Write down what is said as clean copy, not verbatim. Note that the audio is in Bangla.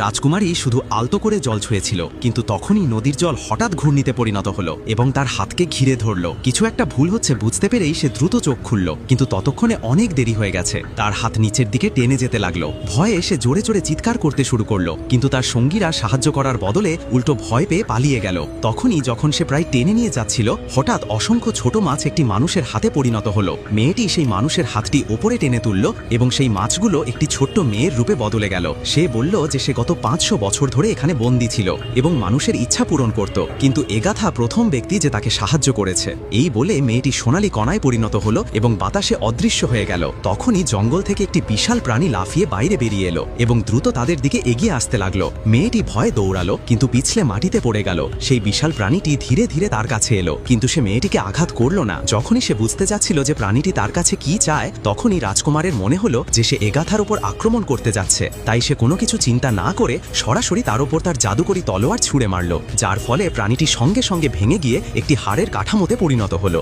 রাজকুমারী শুধু আলতো করে জল ছুঁয়েছিল, কিন্তু তখনই নদীর জল হঠাৎ ঘূর্ণিতে পরিণত হলো এবং তার হাতকে ঘিরে ধরল। কিছু একটা ভুল হচ্ছে বুঝতে পেরেই সে দ্রুত চোখ খুলল, কিন্তু ততক্ষণে অনেক দেরি হয়ে গেছে। তার হাত নিচের দিকে টেনে যেতে লাগলো। ভয়ে সে জোরে জোরে চিৎকার করতে শুরু করলো, কিন্তু তার সঙ্গীরা সাহায্য করার বদলে উল্টো ভয় পেয়ে পালিয়ে গেল। তখনই যখন সে প্রায় টেনে নিয়ে যাচ্ছিল, হঠাৎ অসংখ্য ছোট মাছ একটি মানুষের হাতে পরিণত হলো। মেয়েটি সেই মানুষের হাতটি ওপরে টেনে তুলল এবং সেই মাছগুলো একটি ছোট্ট মেয়ের রূপে বদলে গেল। সে বলল যে সে গত 500 বছর ধরে এখানে বন্দী ছিল এবং মানুষের ইচ্ছা পূরণ করত, কিন্তু এগাথা প্রথম ব্যক্তি যে তাকে সাহায্য করেছে। এই বলে মেয়েটি সোনালী কণায় পরিণত হলো এবং বাতাসে অদৃশ্য হয়ে গেল। তখনই জঙ্গল থেকে একটি বিশাল প্রাণী লাফিয়ে বাইরে বেরিয়ে এলো এবং দ্রুত তাদের দিকে এগিয়ে আসতে লাগলো। মেয়েটি ভয়ে দৌড়ালো, কিন্তু পিছলে মাটিতে পড়ে গেল। সেই বিশাল প্রাণীটি ধীরে ধীরে তার কাছে এলো, কিন্তু সে মেয়েটিকে আঘাত করল না। যখনই সে বুঝতে যাচ্ছিল যে প্রাণীটি তার কাছে কি চায়, তখনই রাজকুমারের মনে হলো যে সে এগাথার উপর আক্রমণ করতে যাচ্ছে। তাই সে কোনো কিছু চিন্তা না করে সরাসরি তার উপর তার জাদুকরি তলোয়ার ছুঁড়ে মারল, যার ফলে প্রাণীটি সঙ্গে সঙ্গে ভেঙে গিয়ে একটি হাড়ের কাঠামোতে পরিণত হলো।